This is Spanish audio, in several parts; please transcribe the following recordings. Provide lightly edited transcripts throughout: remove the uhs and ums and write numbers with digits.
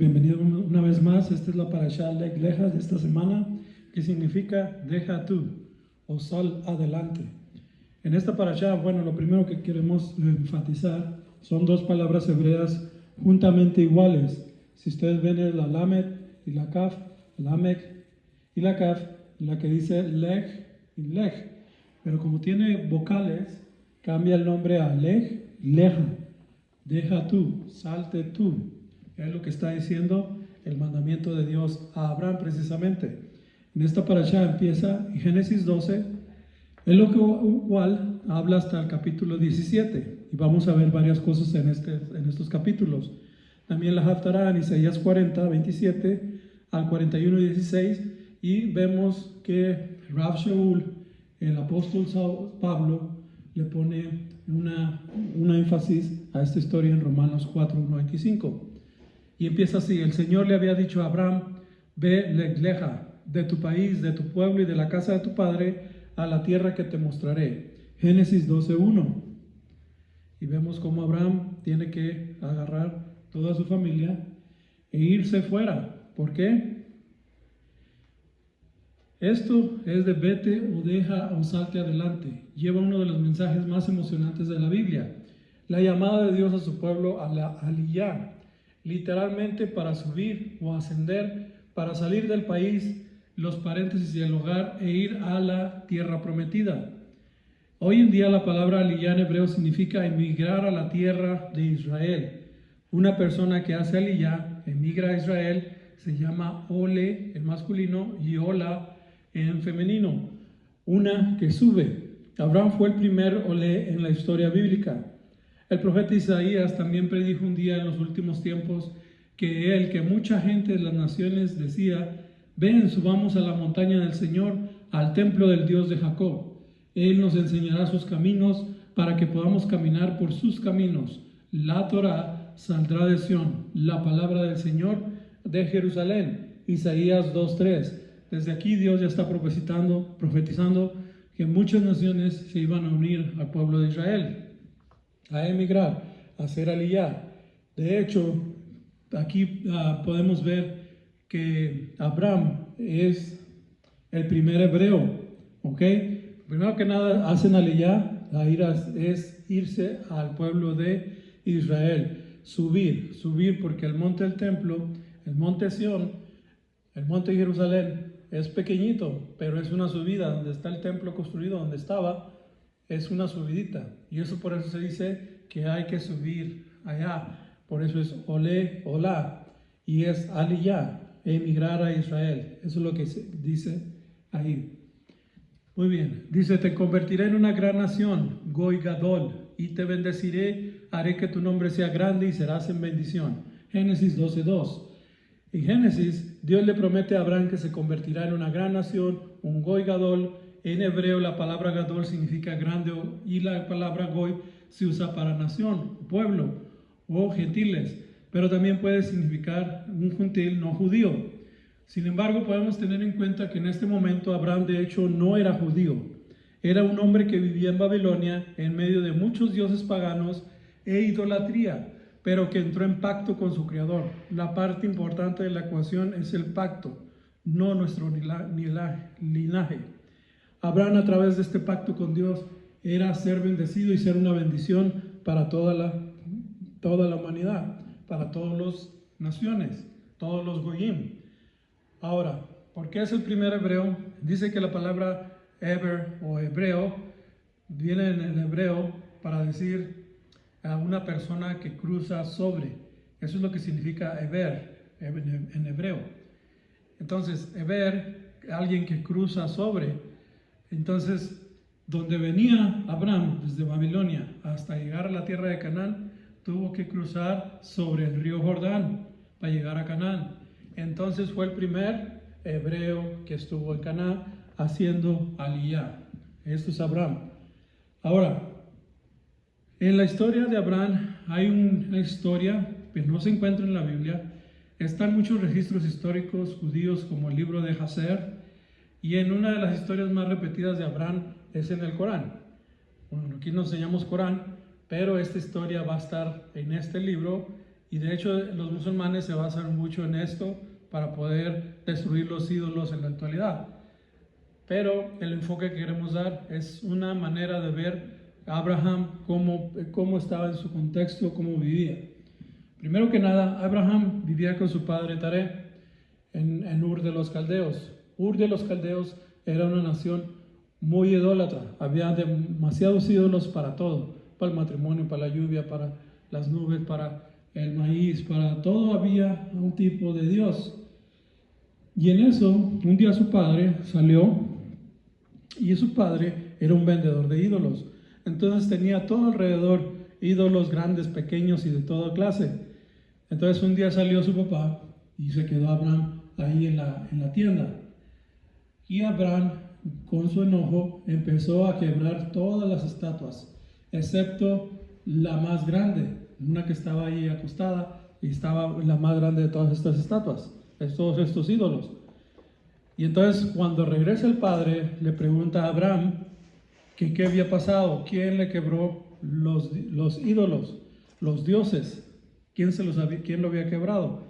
Bienvenido una vez más. Esta es la parashá Lech Lecha de esta semana, que significa deja tú o sal adelante. En esta parashá, bueno, lo primero que queremos enfatizar son dos palabras hebreas juntamente iguales. Si ustedes ven la lamed y la kaf, lamed y la kaf, la que dice lech y lech, pero como tiene vocales, cambia el nombre a lech, leja. Deja tú, salte tú. Es lo que está diciendo el mandamiento de Dios a Abraham precisamente. En esta parashá empieza en Génesis 12, es lo cual habla hasta el capítulo 17. Y vamos a ver varias cosas en estos capítulos. También la Haftará en Isaías 40, 27 al 41, 16. Y vemos que Rav Shaul, el apóstol Pablo, le pone una énfasis a esta historia en Romanos 4, 1, 25. Y empieza así: el Señor le había dicho a Abraham, ve Lech Lecha, de tu país, de tu pueblo y de la casa de tu padre, a la tierra que te mostraré. Génesis 12, 1. Y vemos cómo Abraham tiene que agarrar toda su familia e irse fuera. ¿Por qué? Esto es de vete o deja o salte adelante. Lleva uno de los mensajes más emocionantes de la Biblia. La llamada de Dios a su pueblo a la aliyá, literalmente para subir o ascender, para salir del país, los paréntesis y el hogar e ir a la tierra prometida. Hoy en día la palabra aliyá en hebreo significa emigrar a la tierra de Israel. Una persona que hace aliyá, emigra a Israel, se llama ole en masculino y ola en femenino, una que sube. Abraham fue el primer olé en la historia bíblica. El profeta Isaías también predijo un día en los últimos tiempos que mucha gente de las naciones decía: ven, subamos a la montaña del Señor, al templo del Dios de Jacob. Él nos enseñará sus caminos para que podamos caminar por sus caminos. La Torá saldrá de Sión, la palabra del Señor de Jerusalén. Isaías 2:3. Desde aquí Dios ya está profetizando que muchas naciones se iban a unir al pueblo de Israel, a emigrar, a hacer aliyá. De hecho, aquí podemos ver que Abraham es el primer hebreo, ¿ok? Primero que nada, hacen aliyá, es irse al pueblo de Israel, subir, porque el monte del templo, el monte Sión, el monte Jerusalén, es pequeñito, pero es una subida. Donde está el templo construido, donde estaba, es una subidita. Y eso por eso se dice que hay que subir allá. Por eso es olé, olá, y es aliyá, emigrar a Israel. Eso es lo que se dice ahí. Muy bien, dice: te convertiré en una gran nación, Goy Gadol, y te bendeciré, haré que tu nombre sea grande y serás en bendición. Génesis 12:2. En Génesis, Dios le promete a Abraham que se convertirá en una gran nación, un Goy Gadol. En hebreo la palabra Gadol significa grande y la palabra Goy se usa para nación, pueblo o gentiles, pero también puede significar un gentil no judío. Sin embargo, podemos tener en cuenta que en este momento Abraham de hecho no era judío. Era un hombre que vivía en Babilonia en medio de muchos dioses paganos e idolatría, pero que entró en pacto con su Creador. La parte importante de la ecuación es el pacto, no nuestro linaje. Abraham, a través de este pacto con Dios, era ser bendecido y ser una bendición para toda la humanidad, para todas las naciones, todos los goyim. Ahora, ¿por qué es el primer hebreo? Dice que la palabra eber o hebreo viene en el hebreo para decir a una persona que cruza sobre. Eso es lo que significa eber en hebreo. Entonces, eber, alguien que cruza sobre. Entonces, donde venía Abraham desde Babilonia hasta llegar a la tierra de Canaán, tuvo que cruzar sobre el río Jordán para llegar a Canaán. Entonces fue el primer hebreo que estuvo en Canaán haciendo aliyá. Esto es Abraham. Ahora, en la historia de Abraham hay una historia que no se encuentra en la Biblia. Están muchos registros históricos judíos como el libro de Hazer, y en una de las historias más repetidas de Abraham es en el Corán. Bueno, aquí nos enseñamos Corán, pero esta historia va a estar en este libro Y de hecho los musulmanes se basan mucho en esto para poder destruir los ídolos en la actualidad. Pero el enfoque que queremos dar es una manera de ver a Abraham cómo estaba en su contexto, cómo vivía. Primero que nada, Abraham vivía con su padre Taré en Ur de los Caldeos. Ur de los Caldeos era una nación muy idólatra. Había demasiados ídolos para todo, para el matrimonio, para la lluvia, para las nubes, para el maíz, para todo había un tipo de Dios. Y en eso, un día su padre salió y su padre era un vendedor de ídolos. Entonces tenía todo alrededor ídolos grandes, pequeños y de toda clase. Entonces un día salió su papá y se quedó Abraham ahí en la tienda. Y Abraham, con su enojo, empezó a quebrar todas las estatuas, excepto la más grande, una que estaba ahí acostada y estaba la más grande de todas estas estatuas, de todos estos ídolos. Y entonces cuando regresa el padre, le pregunta a Abraham que qué había pasado, quién le quebró los ídolos, los dioses, quién lo había quebrado.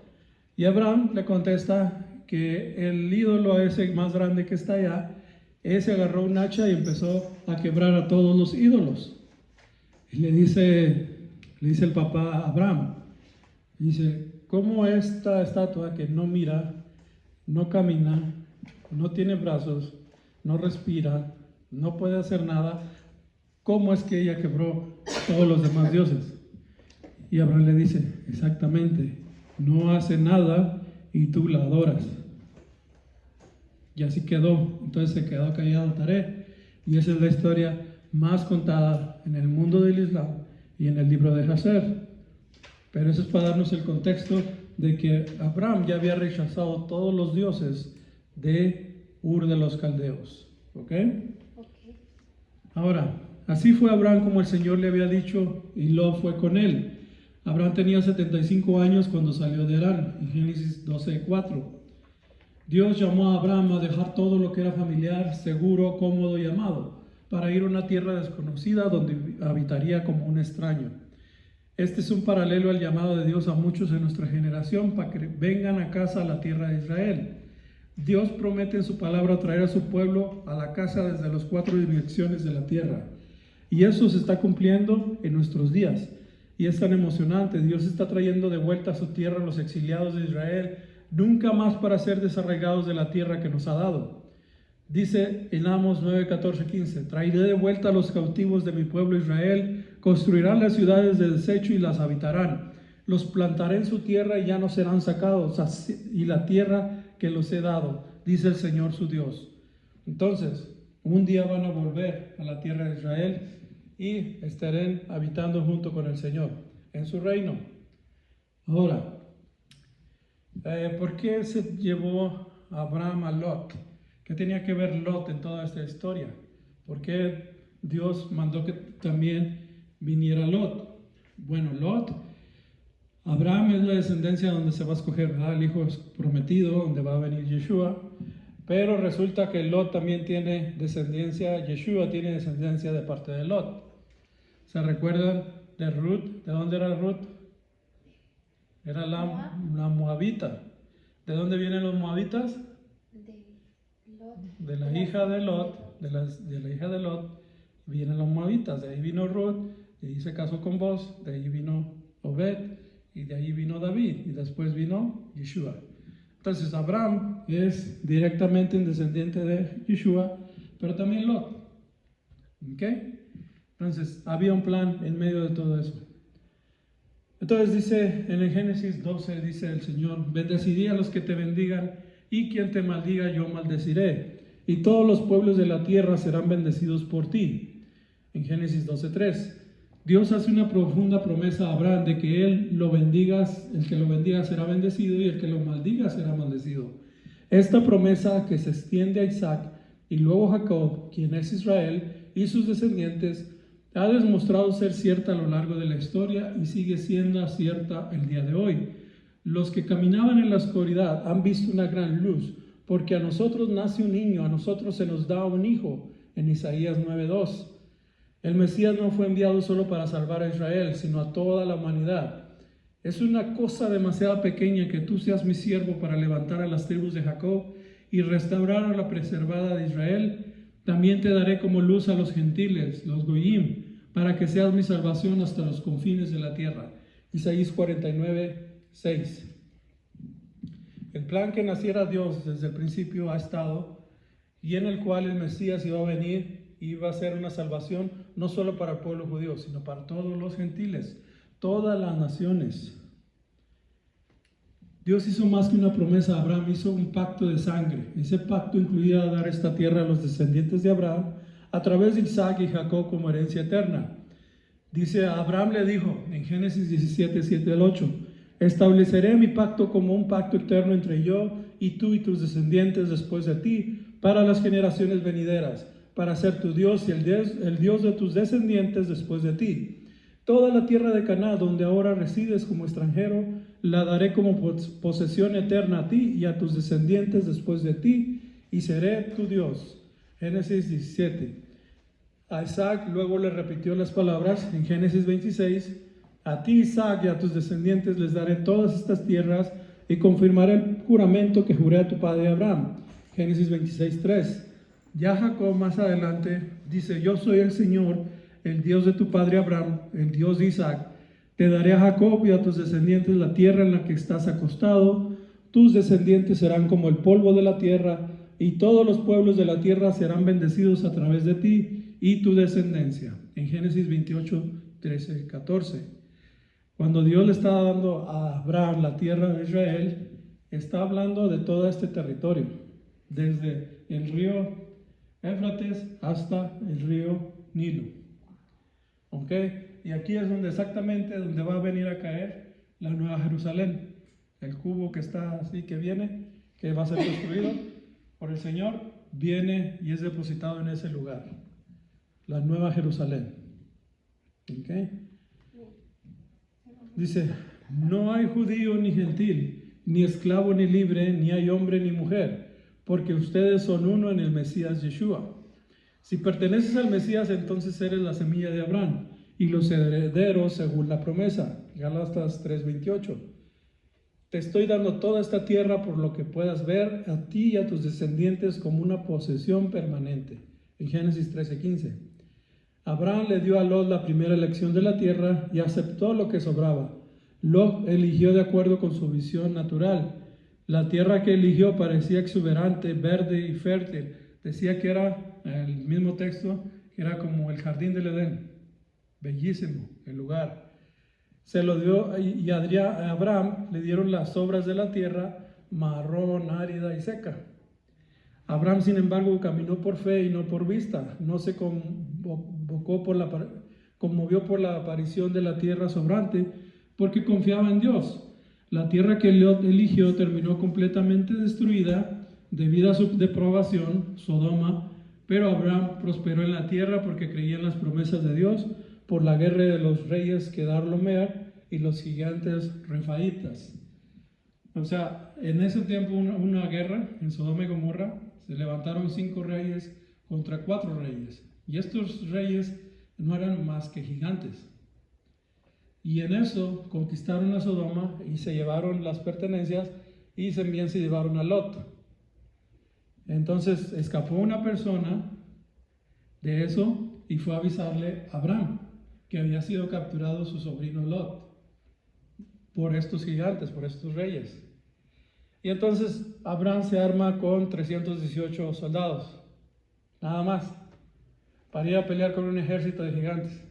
Y Abraham le contesta que el ídolo ese más grande que está allá, ese agarró un hacha y empezó a quebrar a todos los ídolos. Y le dice el papá a Abraham, dice, ¿cómo esta estatua que no mira, no camina, no tiene brazos, no respira, no puede hacer nada, cómo es que ella quebró todos los demás dioses? Y Abraham le dice, exactamente, no hace nada y tú la adoras. Y así quedó. Entonces se quedó callado Taré. Y esa es la historia más contada en el mundo del Islam y en el libro de Jasher. Pero eso es para darnos el contexto de que Abraham ya había rechazado todos los dioses de Ur de los Caldeos. ¿Ok? Ahora, así fue Abraham como el Señor le había dicho y Lot fue con él. Abraham tenía 75 años cuando salió de Harán, en Génesis 12:4. Dios llamó a Abraham a dejar todo lo que era familiar, seguro, cómodo y amado, para ir a una tierra desconocida donde habitaría como un extraño. Este es un paralelo al llamado de Dios a muchos de nuestra generación para que vengan a casa a la tierra de Israel. Dios promete en su palabra traer a su pueblo a la casa desde las 4 direcciones de la tierra. Y eso se está cumpliendo en nuestros días. Y es tan emocionante. Dios está trayendo de vuelta a su tierra a los exiliados de Israel, nunca más para ser desarraigados de la tierra que nos ha dado. Dice en Amos 9:14-15, traeré de vuelta a los cautivos de mi pueblo Israel, construirán las ciudades de desecho y las habitarán. Los plantaré en su tierra y ya no serán sacados, y la tierra que los he dado, dice el Señor su Dios. Entonces, un día van a volver a la tierra de Israel y estarán habitando junto con el Señor en su reino. Ahora, ¿por qué se llevó a Abraham a Lot? ¿Qué tenía que ver Lot en toda esta historia? ¿Por qué Dios mandó que también viniera Lot? Bueno, Abraham es la descendencia donde se va a escoger, ¿verdad? El hijo prometido, donde va a venir Yeshua. Pero resulta que Lot también tiene descendencia, Yeshua tiene descendencia de parte de Lot. ¿Se recuerdan de Ruth? ¿De dónde era Ruth? Era la moabita. ¿De dónde vienen los moabitas? De la hija de Lot, de la hija de Lot vienen los moabitas. De ahí vino Ruth, de ahí se casó con Boz, de ahí vino Obed, y de ahí vino David, y después vino Yeshua. Entonces Abraham es directamente un descendiente de Yeshua, pero también Lot. ¿Ok? Entonces había un plan en medio de todo eso. Entonces dice en el Génesis 12, dice el Señor, bendeciré a los que te bendigan, y quien te maldiga yo maldeciré, y todos los pueblos de la tierra serán bendecidos por ti. En Génesis 12:3, Dios hace una profunda promesa a Abraham de que él lo bendigas, el que lo bendiga será bendecido y el que lo maldiga será maldecido. Esta promesa que se extiende a Isaac y luego a Jacob, quien es Israel, y sus descendientes, ha demostrado ser cierta a lo largo de la historia y sigue siendo cierta el día de hoy. Los que caminaban en la oscuridad han visto una gran luz, porque a nosotros nace un niño, a nosotros se nos da un hijo, en Isaías 9:2. El Mesías no fue enviado solo para salvar a Israel, sino a toda la humanidad. Es una cosa demasiado pequeña que tú seas mi siervo para levantar a las tribus de Jacob y restaurar a la preservada de Israel. También te daré como luz a los gentiles, los goyim, para que seas mi salvación hasta los confines de la tierra. Isaías 49:6. El plan que naciera Dios desde el principio ha estado, y en el cual el Mesías iba a venir y iba a ser una salvación no solo para el pueblo judío, sino para todos los gentiles, todas las naciones. Dios hizo más que una promesa a Abraham, hizo un pacto de sangre. Ese pacto incluía dar esta tierra a los descendientes de Abraham a través de Isaac y Jacob como herencia eterna. Dice, Abraham le dijo en Génesis 17, 7 al 8, estableceré mi pacto como un pacto eterno entre yo y tú y tus descendientes después de ti, para las generaciones venideras, para ser tu Dios y el Dios de tus descendientes después de ti. Toda la tierra de Canaán, donde ahora resides como extranjero, la daré como posesión eterna a ti y a tus descendientes después de ti, y seré tu Dios. Génesis 17. A Isaac luego le repitió las palabras en Génesis 26, a ti Isaac y a tus descendientes les daré todas estas tierras y confirmaré el juramento que juré a tu padre Abraham. Génesis 26:3. Ya Jacob más adelante dice, yo soy el Señor, el Dios de tu padre Abraham, el Dios de Isaac. Te daré a Jacob y a tus descendientes la tierra en la que estás acostado. Tus descendientes serán como el polvo de la tierra, y todos los pueblos de la tierra serán bendecidos a través de ti y tu descendencia. En Génesis 28, 13, 14. Cuando Dios le estaba dando a Abraham la tierra de Israel, está hablando de todo este territorio, desde el río Éufrates hasta el río Nilo. ¿Ok? Y aquí es donde exactamente donde va a venir a caer la Nueva Jerusalén. El cubo que está así, que viene, que va a ser construido por el Señor, viene y es depositado en ese lugar. La Nueva Jerusalén. ¿Ok? Dice, no hay judío ni gentil, ni esclavo ni libre, ni hay hombre ni mujer, porque ustedes son uno en el Mesías Yeshua. Si perteneces al Mesías, entonces eres la semilla de Abraham y los herederos según la promesa. Gálatas 3:28. Te estoy dando toda esta tierra por lo que puedas ver a ti y a tus descendientes como una posesión permanente. En Génesis 13:15. Abraham le dio a Lot la primera elección de la tierra y aceptó lo que sobraba. Lot eligió de acuerdo con su visión natural. La tierra que eligió parecía exuberante, verde y fértil. Decía que era, el mismo texto, que era como el jardín del Edén. Bellísimo el lugar. Se lo dio y a Abraham le dieron las sobras de la tierra, marrón, árida y seca. Abraham, sin embargo, caminó por fe y no por vista. No se conmovió por la aparición de la tierra sobrante, porque confiaba en Dios. La tierra que Lot eligió terminó completamente destruida debido a su depravación, Sodoma, pero Abraham prosperó en la tierra porque creía en las promesas de Dios por la guerra de los reyes Kedar-Lomer y los gigantes refaitas. O sea, en ese tiempo una guerra en Sodoma y Gomorra, se levantaron 5 reyes contra 4 reyes. Y estos reyes no eran más que gigantes. Y en eso conquistaron a Sodoma y se llevaron las pertenencias y también se llevaron a Lot. Entonces escapó una persona de eso y fue a avisarle a Abraham que había sido capturado su sobrino Lot por estos gigantes, por estos reyes. Y entonces Abraham se arma con 318 soldados, nada más, para ir a pelear con un ejército de gigantes.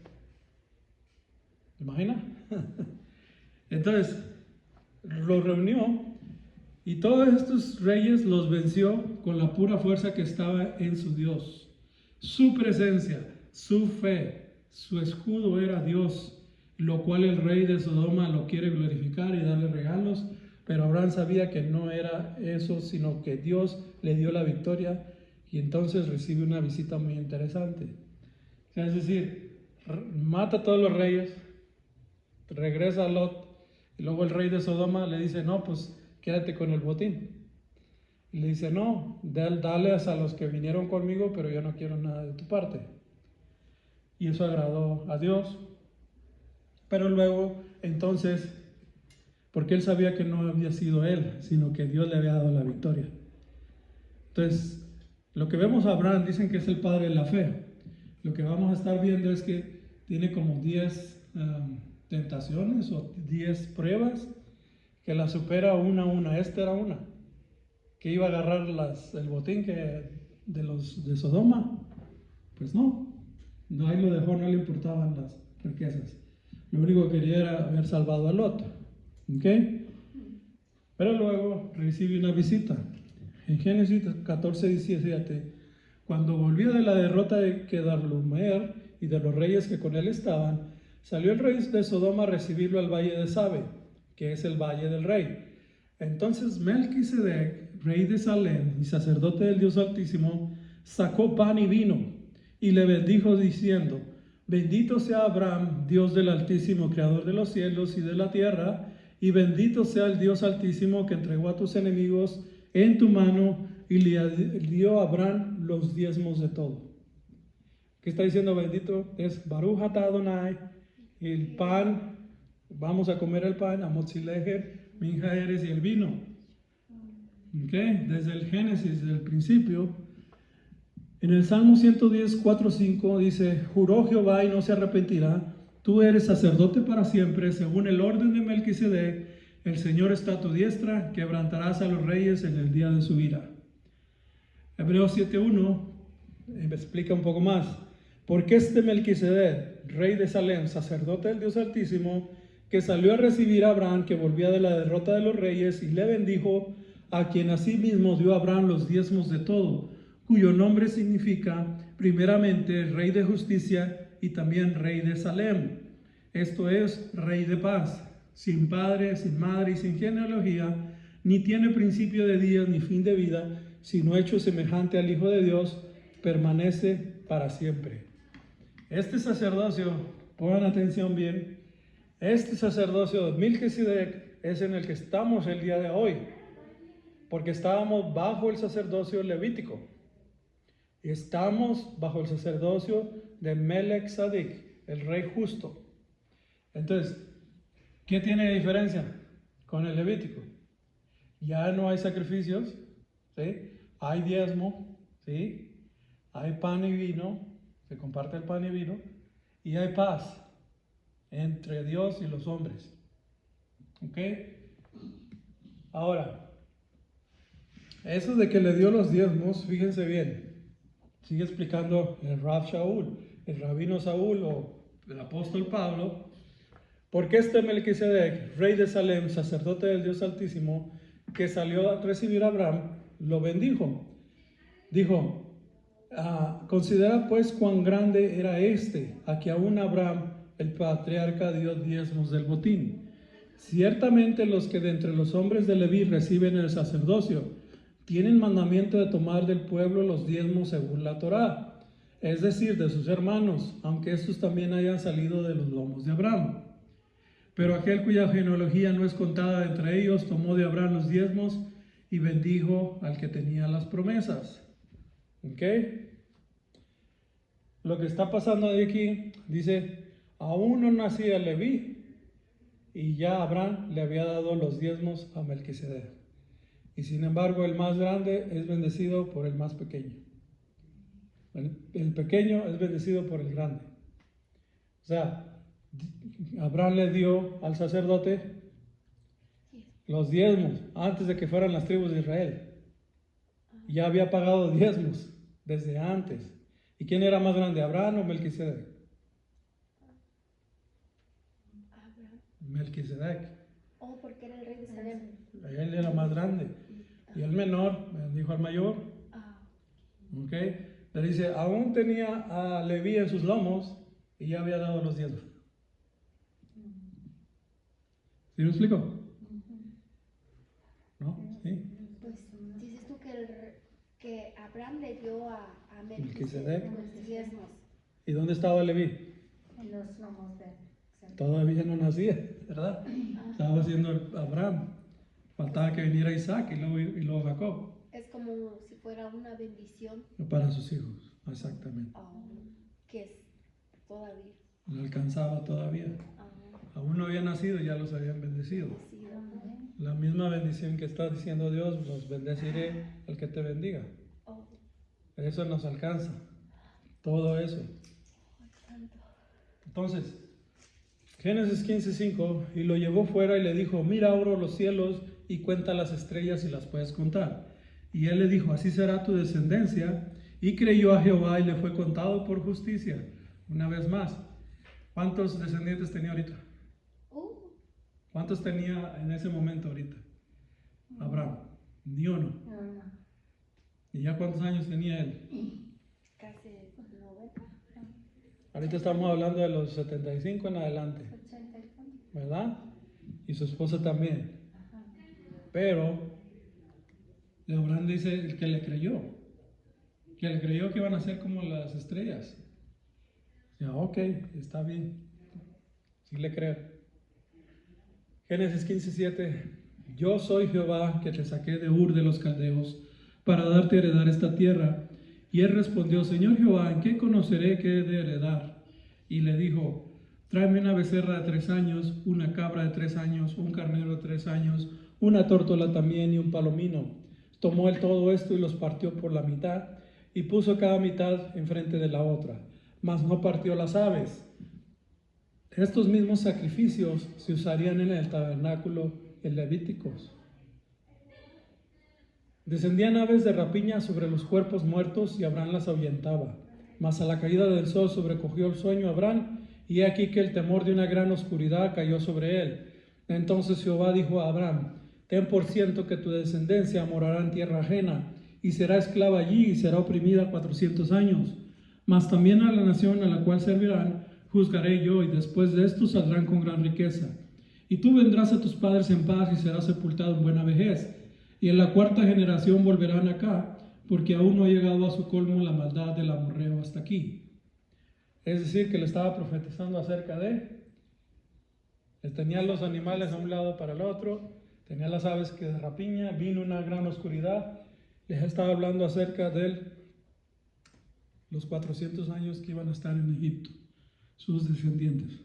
¿Te imaginas? Entonces, los reunió y todos estos reyes los venció con la pura fuerza que estaba en su Dios. Su presencia, su fe, su escudo era Dios, lo cual el rey de Sodoma lo quiere glorificar y darle regalos, pero Abraham sabía que no era eso, sino que Dios le dio la victoria y entonces recibe una visita muy interesante. O sea, es decir, mata a todos los reyes, regresa a Lot y luego el rey de Sodoma le dice, no, pues quédate con el botín. Y le dice, no, dale a los que vinieron conmigo, pero yo no quiero nada de tu parte. Y eso agradó a Dios. Pero luego, entonces, porque él sabía que no había sido él, sino que Dios le había dado la victoria. Entonces, lo que vemos a Abraham, dicen que es el padre de la fe. Lo que vamos a estar viendo es que tiene como 10 tentaciones o 10 pruebas que la supera una a una. Esta era una, que iba a agarrar el botín de los de Sodoma. Pues no, ahí lo dejó, no le importaban las riquezas. Lo único que quería era haber salvado a Lot. ¿Ok? Pero luego recibe una visita. En Génesis 14:17, cuando volvió de la derrota de Kedorlaomer y de los reyes que con él estaban, salió el rey de Sodoma a recibirlo al valle de Sabe, que es el valle del rey. Entonces Melquisedec, rey de Salem y sacerdote del Dios Altísimo, sacó pan y vino y le bendijo diciendo: bendito sea Abraham, Dios del Altísimo, creador de los cielos y de la tierra, y bendito sea el Dios Altísimo que entregó a tus enemigos en tu mano y le dio a Abraham los diezmos de todo. ¿Qué está diciendo bendito? Es Baruch atah Adonai, el pan, vamos a comer el pan, Amotzilejer, Minja eres, y el vino. ¿Okay? Desde el Génesis, desde el principio. En el Salmo 110, 4, 5 dice: juró Jehová y no se arrepentirá, tú eres sacerdote para siempre, según el orden de Melquisedec, el Señor está a tu diestra, quebrantarás a los reyes en el día de su ira. Hebreos 7:1 explica un poco más. Porque este Melquisedec, rey de Salem, sacerdote del Dios Altísimo, que salió a recibir a Abraham, que volvía de la derrota de los reyes, y le bendijo, a quien asimismo dio a Abraham los diezmos de todo, cuyo nombre significa primeramente rey de justicia y también rey de Salem. Esto es, rey de paz, sin padre, sin madre y sin genealogía, ni tiene principio de días ni fin de vida, sino hecho semejante al Hijo de Dios, permanece para siempre. Este sacerdocio, pongan atención bien, este sacerdocio de Melquisedec es en el que estamos el día de hoy, porque estábamos bajo el sacerdocio levítico. Estamos bajo el sacerdocio de Melech Tzedek, el rey justo. Entonces, ¿qué tiene diferencia con el levítico? Ya no hay sacrificios, ¿sí? Hay diezmo, ¿sí? Hay pan y vino, se comparte el pan y vino, y hay paz entre Dios y los hombres. ¿Ok? Ahora, eso de que le dio los diezmos, fíjense bien, sigue explicando el Rab Shaul, el rabino Saúl o el apóstol Pablo, porque este Melquisedec, rey de Salem, sacerdote del Dios Altísimo, que salió a recibir a Abraham, lo bendijo. Dijo: considera pues cuán grande era este, a que aún Abraham, el patriarca, dio diezmos del botín. Ciertamente los que de entre los hombres de Leví reciben el sacerdocio, tienen mandamiento de tomar del pueblo los diezmos según la Torá, es decir, de sus hermanos, aunque estos también hayan salido de los lomos de Abraham. Pero aquel cuya genealogía no es contada entre ellos, tomó de Abraham los diezmos y bendijo al que tenía las promesas. ¿Ok? Lo que está pasando de aquí, dice, aún no nacía Leví y ya Abraham le había dado los diezmos a Melquisedec. Y sin embargo, el más grande es bendecido por el más pequeño. El pequeño es bendecido por el grande. O sea, Abraham le dio al sacerdote los diezmos antes de que fueran las tribus de Israel. Ya había pagado diezmos desde antes. ¿Y quién era más grande, Abraham o Melquisedec? Melquisedec. Oh, porque era el rey de Salem. Él era más grande. Y el menor bendijo al mayor. ¿Ok? Le dice, aún tenía a Leví en sus lomos y ya había dado los diezmos. ¿Sí me explico? ¿No? ¿Sí? Pues dices tú que Abraham le dio a Melquisedec. los diezmos. ¿Y dónde estaba Leví? En los lomos de... Todavía no nacía, ¿verdad? Estaba haciendo Abraham. Faltaba que viniera Isaac y luego Jacob. Es como si fuera una bendición. Para sus hijos, exactamente. Que es todavía. No alcanzaba todavía. Aún no había nacido, ya los habían bendecido. La misma bendición que está diciendo Dios, los bendeciré al que te bendiga. Oh, Eso nos alcanza. Todo eso. santo. Entonces, Génesis 15:5, y lo llevó fuera y le dijo, mira, abro los cielos y cuenta las estrellas si las puedes contar. Y él le dijo, así será tu descendencia. Y creyó a Jehová y le fue contado por justicia. Una vez más, ¿cuántos descendientes tenía ahorita? ¿Cuántos tenía en ese momento ahorita? Abraham, ni uno. No. ¿Y ya cuántos años tenía él? Casi 90. Ahorita estamos hablando de los 75 en adelante, 80 y cuánto. ¿verdad? Y su esposa también. Ajá. Pero Abraham dice el que le creyó que iban a ser como las estrellas. Ya, ok, está bien. Sí le creo. Génesis 15:7. Yo soy Jehová que te saqué de Ur de los Caldeos para darte a heredar esta tierra. Y él respondió, Señor Jehová, ¿en qué conoceré que he de heredar? Y le dijo, tráeme una becerra de 3 años, una cabra de 3 años, un carnero de 3 años, una tórtola también y un palomino. Tomó él todo esto y los partió por la mitad y puso cada mitad enfrente de la otra, mas no partió las aves. Estos mismos sacrificios se usarían en el tabernáculo en Levíticos. Descendían aves de rapiña sobre los cuerpos muertos y Abraham las ahuyentaba. Mas a la caída del sol sobrecogió el sueño a Abraham, y he aquí que el temor de una gran oscuridad cayó sobre él. Entonces Jehová dijo a Abraham, ten por cierto que tu descendencia morará en tierra ajena, y será esclava allí y será oprimida 400 años. Mas también a la nación a la cual servirán juzgaré yo, y después de esto saldrán con gran riqueza. Y tú vendrás a tus padres en paz y serás sepultado en buena vejez. Y en la 4ª generación volverán acá, porque aún no ha llegado a su colmo la maldad del amorreo hasta aquí. Es decir, que le estaba profetizando acerca de, él tenía los animales a un lado para el otro, tenía las aves que de rapiña, vino una gran oscuridad, les estaba hablando acerca de los 400 años que iban a estar en Egipto, sus descendientes.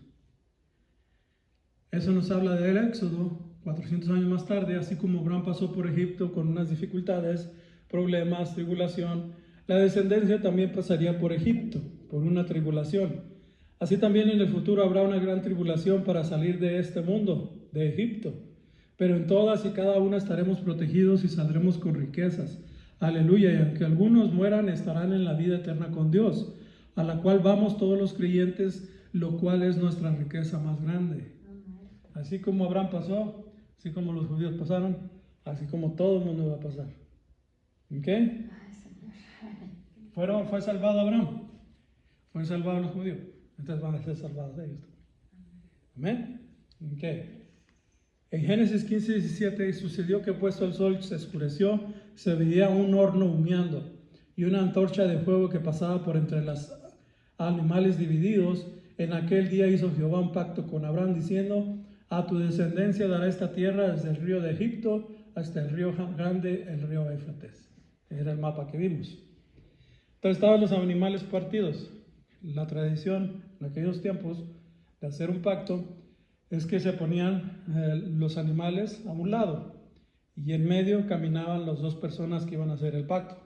Eso nos habla del Éxodo, 400 años más tarde, así como Abraham pasó por Egipto con unas dificultades, problemas, tribulación, la descendencia también pasaría por Egipto, por una tribulación. Así también en el futuro habrá una gran tribulación para salir de este mundo, de Egipto. Pero en todas y cada una estaremos protegidos y saldremos con riquezas. Aleluya, y aunque algunos mueran, estarán en la vida eterna con Dios, a la cual vamos todos los creyentes, lo cual es nuestra riqueza más grande. Así como Abraham pasó, así como los judíos pasaron, así como todo el mundo va a pasar. ¿Ok? Fue salvado Abraham, fueron salvados los judíos, entonces van a ser salvados ellos. ¿Amén? ¿Ok? En Génesis 15:17 sucedió que puesto el sol se oscureció, se veía un horno humeando y una antorcha de fuego que pasaba por entre los animales divididos. En aquel día hizo Jehová un pacto con Abraham diciendo, a tu descendencia dará esta tierra desde el río de Egipto hasta el río grande, el río Éufrates. Era el mapa que vimos. Entonces estaban los animales partidos. La tradición en aquellos tiempos de hacer un pacto es que se ponían los animales a un lado y en medio caminaban las 2 personas que iban a hacer el pacto.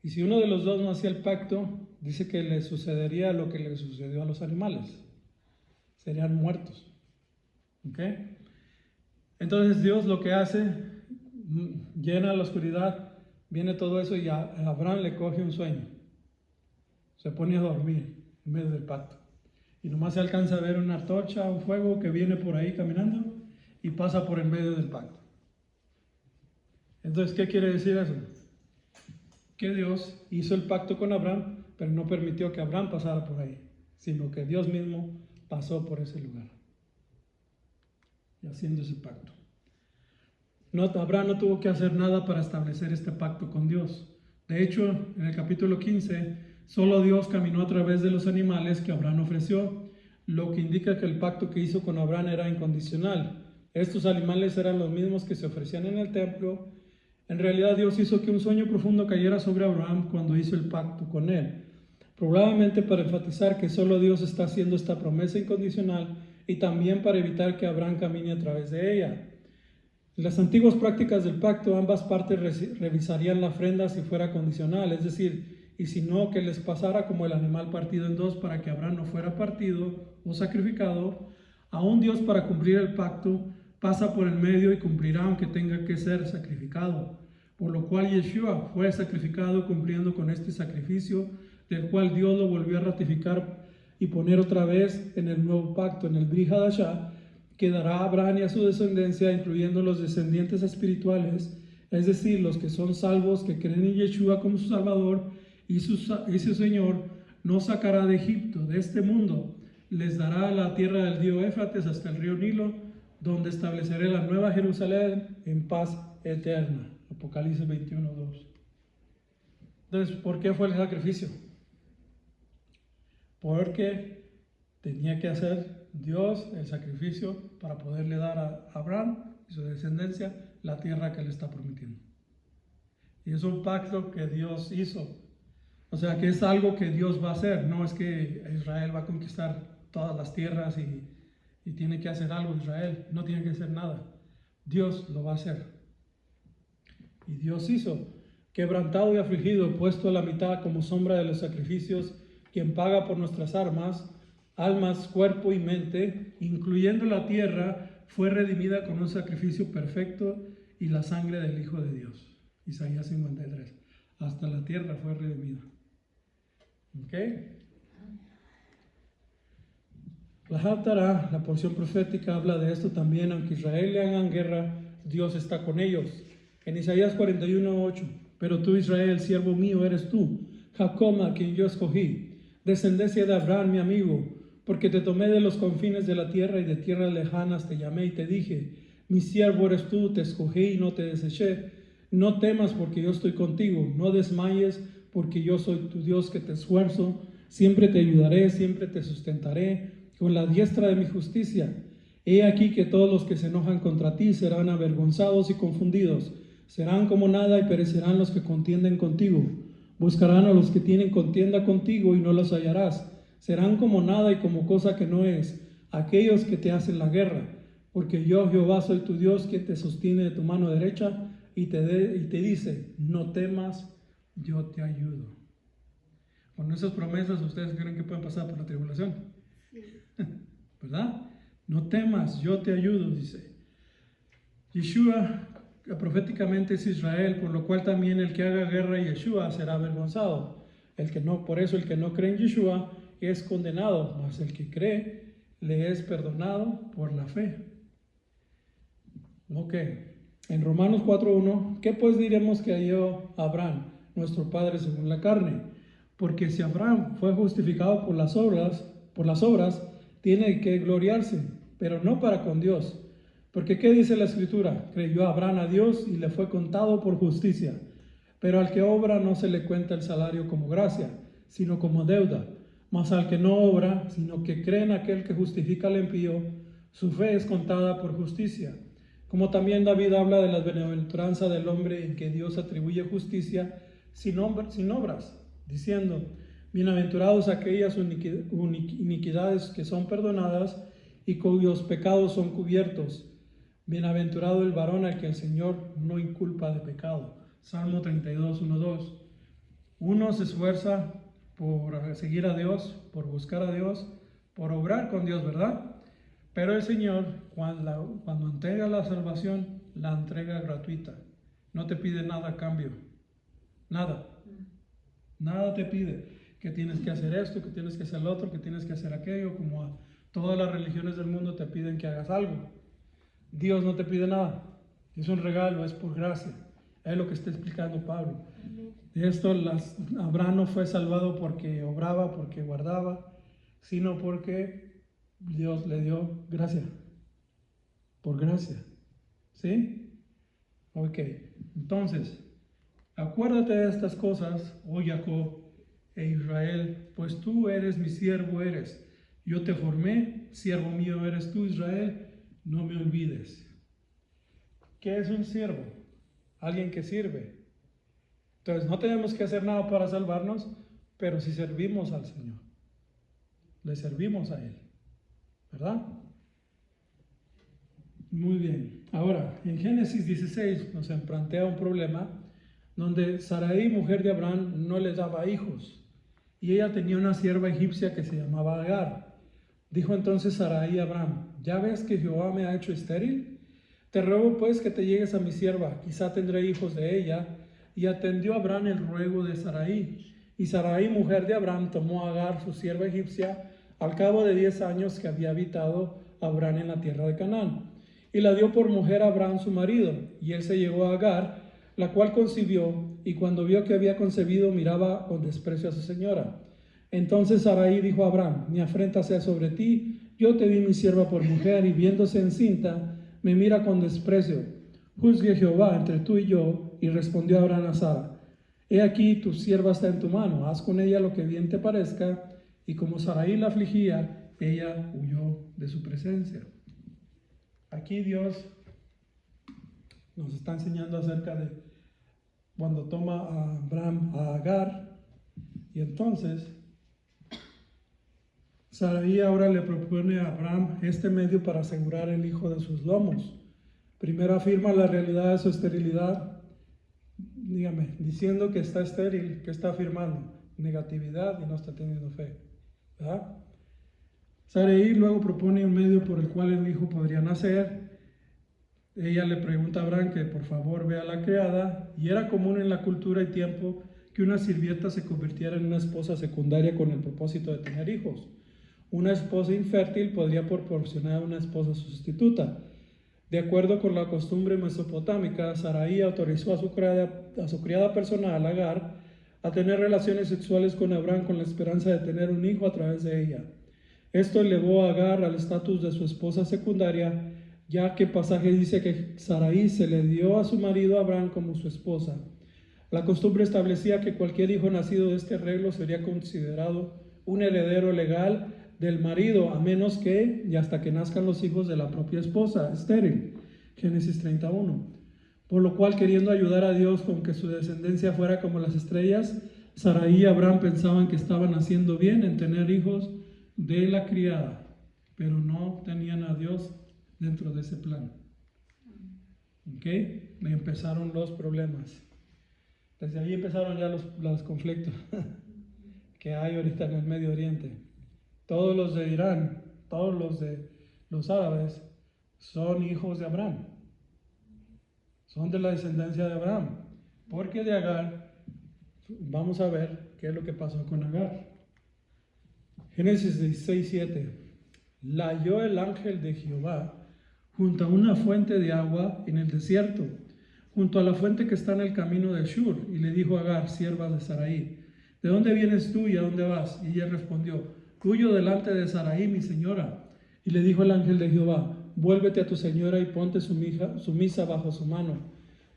Y si uno de los 2 no hacía el pacto, dice que le sucedería lo que le sucedió a los animales. Serían muertos. ¿Ok? Entonces Dios lo que hace, llena la oscuridad, viene todo eso y a Abraham le coge un sueño. Se pone a dormir en medio del pacto. Y nomás se alcanza a ver una antorcha, un fuego que viene por ahí caminando y pasa por en medio del pacto. Entonces, ¿qué quiere decir eso? Que Dios hizo el pacto con Abraham, pero no permitió que Abraham pasara por ahí, sino que Dios mismo pasó por ese lugar y haciendo ese pacto. Abraham no tuvo que hacer nada para establecer este pacto con Dios. De hecho, en el capítulo 15, solo Dios caminó a través de los animales que Abraham ofreció, lo que indica que el pacto que hizo con Abraham era incondicional. Estos animales eran los mismos que se ofrecían en el templo. En realidad Dios hizo que un sueño profundo cayera sobre Abraham cuando hizo el pacto con él, probablemente para enfatizar que solo Dios está haciendo esta promesa incondicional y también para evitar que Abraham camine a través de ella. En las antiguas prácticas del pacto, ambas partes revisarían la ofrenda si fuera condicional, es decir, y si no, que les pasara como el animal partido en dos para que Abraham no fuera partido o sacrificado. Aún Dios, para cumplir el pacto, pasa por el medio y cumplirá aunque tenga que ser sacrificado. Por lo cual Yeshua fue sacrificado cumpliendo con este sacrificio, del cual Dios lo volvió a ratificar y poner otra vez en el nuevo pacto, en el Brit Hadashah, que dará a Abraham y a su descendencia, incluyendo los descendientes espirituales, es decir, los que son salvos, que creen en Yeshua como su Salvador y su Señor. Nos sacará de Egipto, de este mundo, les dará la tierra del río Éufrates hasta el río Nilo, donde estableceré la nueva Jerusalén en paz eterna. Apocalipsis 21:2. Entonces, ¿por qué fue el sacrificio? Porque tenía que hacer Dios el sacrificio para poderle dar a Abraham y su descendencia la tierra que le está prometiendo. Y es un pacto que Dios hizo. O sea, que es algo que Dios va a hacer. No es que Israel va a conquistar todas las tierras y tiene que hacer algo Israel. No tiene que hacer nada. Dios lo va a hacer. Y Dios hizo. Quebrantado y afligido, puesto a la mitad como sombra de los sacrificios, quien paga por nuestras almas, cuerpo y mente, incluyendo la tierra, fue redimida con un sacrificio perfecto y la sangre del Hijo de Dios. Isaías 53. Hasta la tierra fue redimida. ¿Ok? La Haftarah, la porción profética, habla de esto también. Aunque Israel le hagan guerra, Dios está con ellos. En Isaías 41:8. Pero tú, Israel, siervo mío eres tú, Jacob, a quien yo escogí, descendencia de Abraham, mi amigo, porque te tomé de los confines de la tierra y de tierras lejanas te llamé y te dije, mi siervo eres tú, te escogí y no te deseché. No temas porque yo estoy contigo, no desmayes porque yo soy tu Dios que te esfuerzo, siempre te ayudaré, siempre te sustentaré con la diestra de mi justicia. He aquí que todos los que se enojan contra ti serán avergonzados y confundidos, serán como nada y perecerán los que contienden contigo. Buscarán a los que tienen contienda contigo y no los hallarás. Serán como nada y como cosa que no es, aquellos que te hacen la guerra. Porque yo, Jehová, soy tu Dios, que te sostiene de tu mano derecha y te dice, no temas, yo te ayudo. Con esas promesas, ¿ustedes creen que pueden pasar por la tribulación? Sí. ¿Verdad? No temas, yo te ayudo, dice. Yeshua proféticamente es Israel, por lo cual también el que haga guerra a Yeshua será avergonzado. Por eso el que no cree en Yeshua es condenado, mas el que cree le es perdonado por la fe. Ok, en Romanos 4:1, ¿qué pues diremos que halló Abraham, nuestro padre según la carne? Porque si Abraham fue justificado por las obras, tiene que gloriarse, pero no para con Dios. Porque ¿qué dice la Escritura? Creyó Abraham a Dios y le fue contado por justicia. Pero al que obra no se le cuenta el salario como gracia, sino como deuda. Mas al que no obra, sino que cree en aquel que justifica al impío, su fe es contada por justicia. Como también David habla de la bienaventuranza del hombre en que Dios atribuye justicia sin obras, diciendo, bienaventurados aquellas iniquidades que son perdonadas y cuyos pecados son cubiertos. Bienaventurado el varón al que el Señor no inculpa de pecado. Salmo 32:1-2. Uno se esfuerza por seguir a Dios, por buscar a Dios, por obrar con Dios, ¿verdad? Pero el Señor, cuando entrega la salvación, la entrega gratuita. No te pide nada a cambio. Nada. Nada te pide que tienes que hacer esto, que tienes que hacer lo otro, que tienes que hacer aquello, como a todas las religiones del mundo te piden que hagas algo. Dios no te pide nada. Es un regalo, es por gracia. Es lo que está explicando Pablo. De esto, Abraham no fue salvado porque obraba, porque guardaba, sino porque Dios le dio gracia. Por gracia. ¿Sí? Ok. Entonces, acuérdate de estas cosas, oh Jacob e Israel, pues tú eres mi siervo, eres. Yo te formé, siervo mío eres tú, Israel. No me olvides. ¿Qué es un siervo? Alguien que sirve. Entonces no tenemos que hacer nada para salvarnos, pero si servimos al Señor, le servimos a Él, ¿verdad? Muy bien. Ahora, en Génesis 16 nos plantea un problema donde Sarai, mujer de Abraham, no le daba hijos. Y ella tenía una sierva egipcia que se llamaba Agar. Dijo entonces Sarai a Abraham: ¿Ya ves que Jehová me ha hecho estéril? Te ruego pues que te llegues a mi sierva, quizá tendré hijos de ella. Y atendió Abraham el ruego de Sarai. Y Sarai, mujer de Abraham, tomó a Agar, su sierva egipcia, al cabo de 10 años que había habitado Abraham en la tierra de Canaán. Y la dio por mujer a Abraham su marido. Y él se llegó a Agar, la cual concibió, y cuando vio que había concebido, miraba con desprecio a su señora. Entonces Sarai dijo a Abraham: mi afrenta sea sobre ti, yo te di mi sierva por mujer, y viéndose encinta, me mira con desprecio. Juzgue Jehová entre tú y yo. Y respondió Abraham a Sara: he aquí, tu sierva está en tu mano, haz con ella lo que bien te parezca. Y como Sarai la afligía, ella huyó de su presencia. Aquí Dios nos está enseñando acerca de cuando toma a Abraham a Agar, y entonces Sarai ahora le propone a Abraham este medio para asegurar el hijo de sus lomos. Primero afirma la realidad de su esterilidad, diciendo que está estéril. ¿Qué está afirmando? Negatividad, y no está teniendo fe, ¿verdad? Sarai luego propone un medio por el cual el hijo podría nacer. Ella le pregunta a Abraham que por favor vea a la criada, y era común en la cultura y tiempo que una sirvienta se convirtiera en una esposa secundaria con el propósito de tener hijos. Una esposa infértil podría proporcionar una esposa sustituta. De acuerdo con la costumbre mesopotámica, Sarai autorizó a su criada personal, Agar, a tener relaciones sexuales con Abraham con la esperanza de tener un hijo a través de ella. Esto elevó a Agar al estatus de su esposa secundaria, ya que el pasaje dice que Sarai se le dio a su marido Abraham como su esposa. La costumbre establecía que cualquier hijo nacido de este arreglo sería considerado un heredero legal del marido, a menos que y hasta que nazcan los hijos de la propia esposa, estéril. Génesis 31. Por lo cual, queriendo ayudar a Dios con que su descendencia fuera como las estrellas, Sarai y Abraham pensaban que estaban haciendo bien en tener hijos de la criada, pero no tenían a Dios dentro de ese plan. ¿Ok? Y empezaron los problemas. Desde ahí empezaron ya los conflictos que hay ahorita en el Medio Oriente. Todos los de Irán, todos los de los árabes son hijos de Abraham. Son de la descendencia de Abraham. Porque de Agar, vamos a ver qué es lo que pasó con Agar. Génesis 16:7. La halló el ángel de Jehová junto a una fuente de agua en el desierto, junto a la fuente que está en el camino de Shur, y le dijo a Agar, sierva de Sarai: ¿de dónde vienes tú y a dónde vas? Y ella respondió: huyo delante de Sarai, mi señora. Y le dijo el ángel de Jehová: vuélvete a tu señora y ponte sumisa bajo su mano.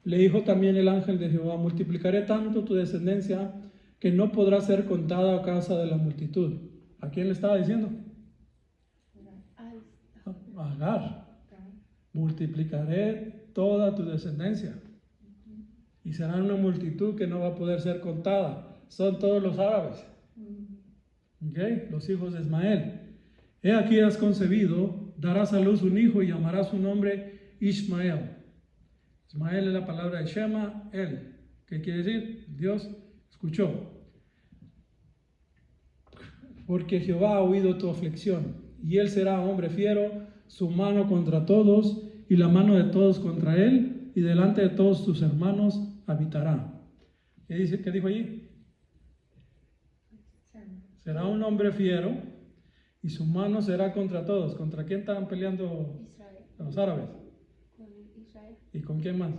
Le dijo también el ángel de Jehová: multiplicaré tanto tu descendencia que no podrá ser contada a causa de la multitud. ¿A quién le estaba diciendo? A Agar. Multiplicaré toda tu descendencia. Y será una multitud que no va a poder ser contada. Son todos los árabes. ¿Okay? Los hijos de Ismael. He aquí has concebido, darás a luz un hijo y llamarás su nombre Ishmael. Ismael es la palabra de Shema, él. ¿Qué quiere decir? Dios escuchó. Porque Jehová ha oído tu aflicción, y él será hombre fiero, su mano contra todos, y la mano de todos contra él, y delante de todos tus hermanos habitará. ¿Qué dice? ¿Qué dijo allí? Será un hombre fiero, y su mano será contra todos. ¿Contra quién estaban peleando Israel. los árabes? Con Israel. ¿Y con quién más?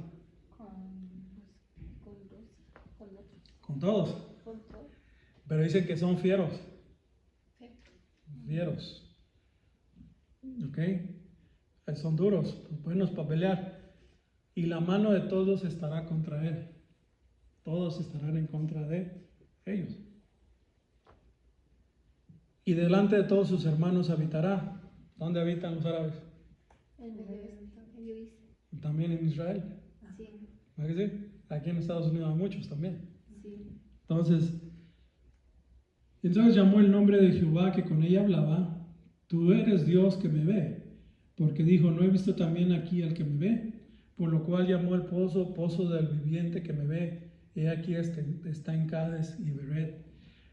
Con todos. Pero dicen que son fieros. Fieros. ¿Ok? Son duros, buenos para pelear. Y la mano de todos estará contra él. Todos estarán en contra de ellos. Y delante de todos sus hermanos habitará. ¿Dónde habitan los árabes? En Luis. También en Israel. Sí. ¿Verdad que sí? Aquí en Estados Unidos hay muchos también. Sí. Entonces llamó el nombre de Jehová que con ella hablaba: tú eres Dios que me ve. porque dijo, ¿no he visto también aquí al que me ve? Por lo cual llamó el pozo, pozo del viviente que me ve. He aquí está en Cades y Bered.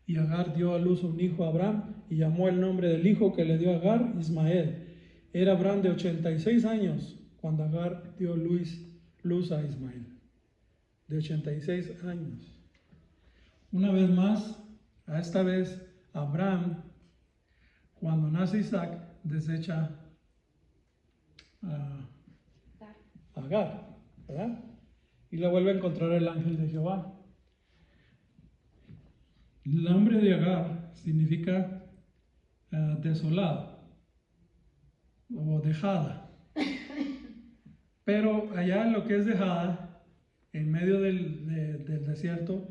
Y Agar dio a luz un hijo a Abraham, y llamó el nombre del hijo que le dio a Agar, Ismael. Era Abraham de 86 años, cuando Agar dio luz a Ismael. De 86 años. Una vez más, a esta vez, Abraham, cuando nace Isaac, desecha a Agar, ¿verdad? Y la vuelve a encontrar el ángel de Jehová. El nombre de Agar significa desolada o dejada. Pero allá en lo que es dejada, en medio del desierto,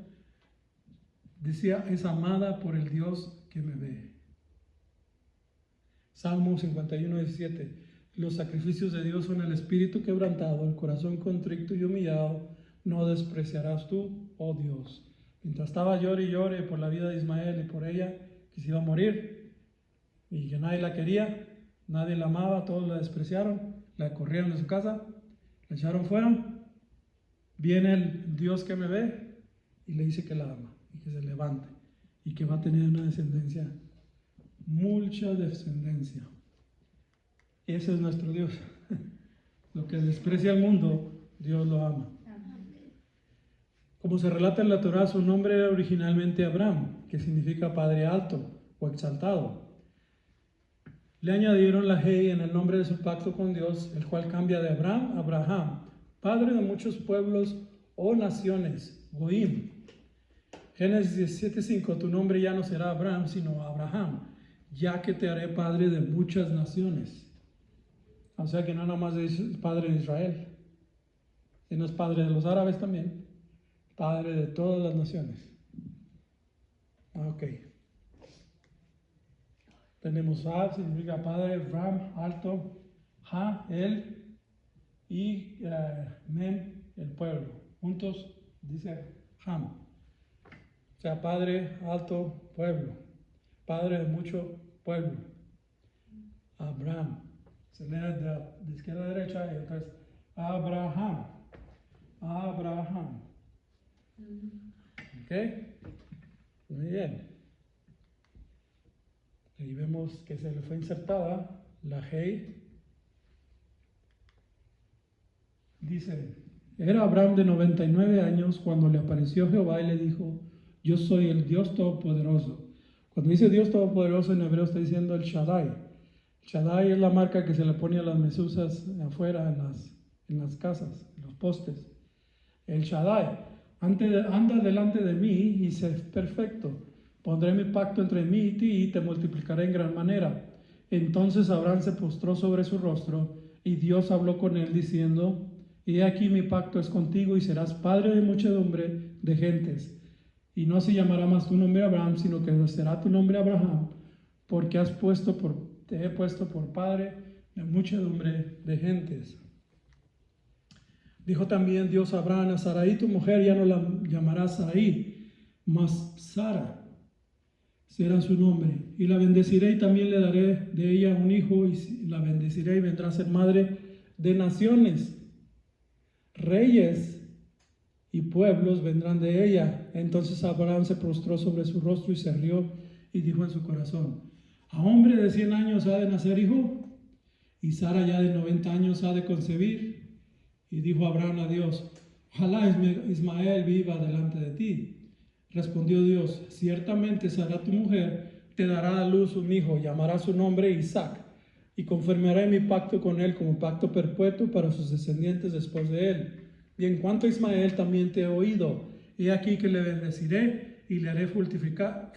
decía, es amada por el Dios que me ve. Salmo 51, 17. Los sacrificios de Dios son el espíritu quebrantado, el corazón contrito y humillado, no despreciarás tú, oh Dios. Mientras estaba llore y llore por la vida de Ismael y por ella, que se iba a morir, y que nadie la quería, nadie la amaba, todos la despreciaron, la corrieron de su casa, la echaron fuera, viene el Dios que me ve y le dice que la ama, y que se levante, y que va a tener una descendencia, mucha descendencia. Ese es nuestro Dios. Lo que desprecia al mundo, Dios lo ama. Como se relata en la Torá, su nombre era originalmente Abraham, que significa Padre Alto o Exaltado. Le añadieron la Hei en el nombre de su pacto con Dios, el cual cambia de Abraham a Abraham, padre de muchos pueblos o naciones, Goim. Génesis 17:5, tu nombre ya no será Abraham, sino Abraham, ya que te haré padre de muchas naciones. O sea que no nada más es padre de Israel, sino es padre de los árabes también, padre de todas las naciones. Ok. Tenemos Ab, significa padre, Ram, alto, Ha, él, y Mem, el pueblo. Juntos dice Ham. O sea, padre, alto, pueblo. Padre de mucho pueblo. Abraham. Se lee de izquierda a derecha y entonces Abraham. Abraham. ¿Ok? Muy bien. Ahí vemos que se le fue insertada la Hei. Dice, era Abraham de 99 años cuando le apareció Jehová y le dijo, yo soy el Dios Todopoderoso. Cuando dice Dios Todopoderoso en hebreo está diciendo el Shaddai. Shaddai es la marca que se le pone a las mesuzas afuera en las casas, en los postes. El Shaddai, anda delante de mí y sé perfecto. Pondré mi pacto entre mí y ti y te multiplicaré en gran manera. Entonces Abraham se postró sobre su rostro y Dios habló con él diciendo, he aquí mi pacto es contigo y serás padre de muchedumbre de gentes. Y no se llamará más tu nombre Abraham, sino que será tu nombre Abraham, porque te he puesto por padre de muchedumbre de gentes. Dijo también Dios a Abraham, a Sarai tu mujer ya no la llamarás Sarai, mas Sara será su nombre. Y la bendeciré y también le daré de ella un hijo y la bendeciré y vendrá a ser madre de naciones. Reyes y pueblos vendrán de ella. Entonces Abraham se postró sobre su rostro y se rió y dijo en su corazón, ¿a hombre de 100 años ha de nacer hijo? Y Sara ya de 90 años ha de concebir. Y dijo Abraham a Dios, ojalá Ismael viva delante de ti. Respondió Dios, ciertamente Sara tu mujer te dará a luz un hijo, llamará su nombre Isaac, y confirmaré mi pacto con él como pacto perpetuo para sus descendientes después de él. Y en cuanto a Ismael también te he oído, he aquí que le bendeciré y le haré fructificar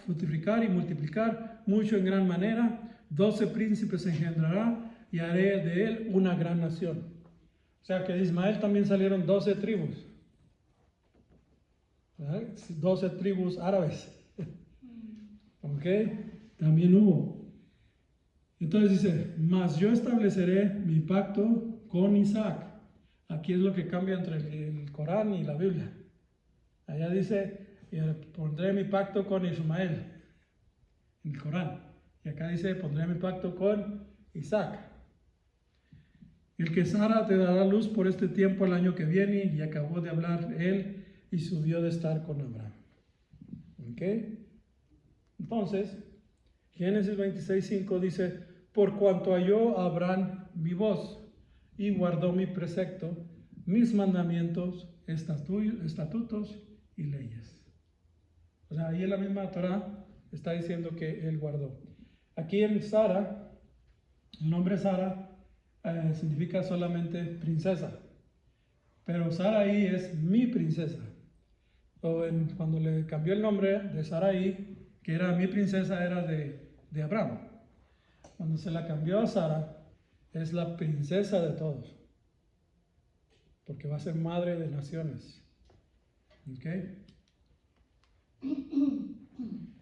y multiplicar mucho en gran manera, 12 príncipes engendrará y haré de él una gran nación. O sea que de Ismael también salieron 12 tribus. ¿Verdad? 12 tribus árabes. ¿Ok? También hubo. Entonces dice, mas yo estableceré mi pacto con Isaac. Aquí es lo que cambia entre el Corán y la Biblia. Allá dice, pondré mi pacto con Ismael. En el Corán. Y acá dice, pondré mi pacto con Isaac. El que Sara te dará luz por este tiempo el año que viene, y acabó de hablar él y subió de estar con Abraham. ¿Ok? Entonces, Génesis 26:5 dice, por cuanto halló Abraham mi voz y guardó mi precepto, mis mandamientos, estatutos y leyes. O sea, ahí en la misma Torah está diciendo que él guardó. Aquí en Sara, el nombre Sara significa solamente princesa, pero Sarai es mi princesa. Cuando le cambió el nombre de Sarai, que era mi princesa, era de Abraham. Cuando se la cambió a Sara, es la princesa de todos, porque va a ser madre de naciones. ¿Ok?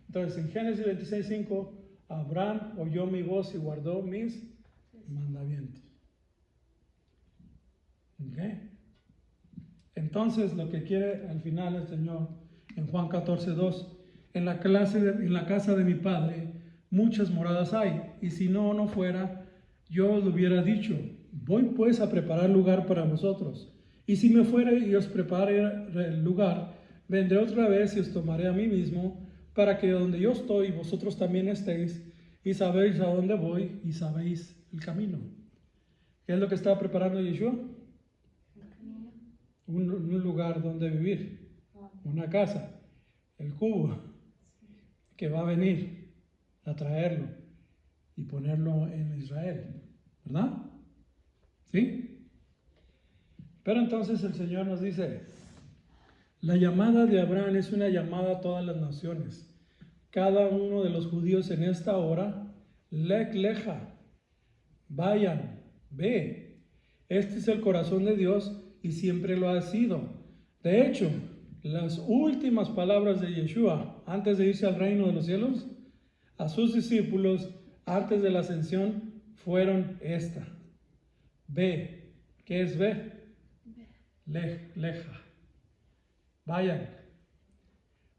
Entonces, en Génesis 26:5, Abraham oyó mi voz y guardó mis mandamientos. ¿Ok? Entonces, lo que quiere al final el Señor, en Juan 14:2, en la casa de mi Padre muchas moradas hay, y si no fuera, yo os lo hubiera dicho. Voy pues a preparar lugar para vosotros. Y si me fuere y os prepare el lugar, vendré otra vez y os tomaré a mí mismo, para que donde yo estoy, vosotros también estéis, y sabéis a dónde voy, y sabéis el camino. ¿Qué es lo que estaba preparando Yeshua? Un lugar donde vivir, una casa, el cubo, que va a venir a traerlo y ponerlo en Israel, ¿verdad? ¿Sí? Pero entonces el Señor nos dice, la llamada de Abraham es una llamada a todas las naciones. Cada uno de los judíos en esta hora, lech leja, vayan, ve. Este es el corazón de Dios y siempre lo ha sido. De hecho, las últimas palabras de Yeshua antes de irse al reino de los cielos a sus discípulos antes de la ascensión fueron esta: ve. ¿Qué es ve? Leja. Vayan,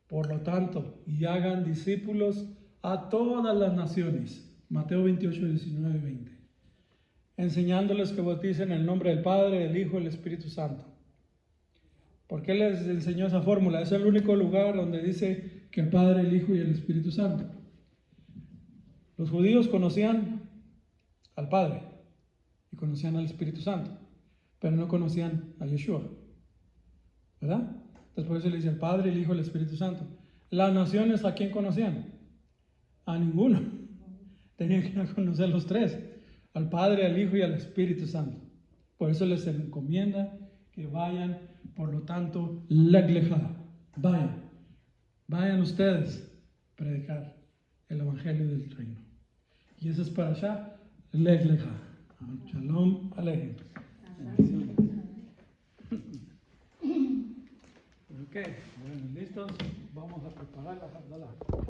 por lo tanto, y hagan discípulos a todas las naciones. Mateo 28, 19 y 20. Enseñándoles que bauticen en el nombre del Padre, del Hijo y del Espíritu Santo. ¿Por qué les enseñó esa fórmula? Es el único lugar donde dice que el Padre, el Hijo y el Espíritu Santo. Los judíos conocían al Padre y conocían al Espíritu Santo, pero no conocían a Yeshua, ¿verdad? Después se le dice el Padre, el Hijo y el Espíritu Santo. Las naciones, ¿a quién conocían? A ninguno. Tenían que conocer los tres: al Padre, al Hijo y al Espíritu Santo. Por eso les encomienda que vayan, por lo tanto, vayan ustedes a predicar el Evangelio del Reino. Y eso es para allá, Shalom Aleichem. Ok, bueno, listos, vamos a preparar la Havdalah.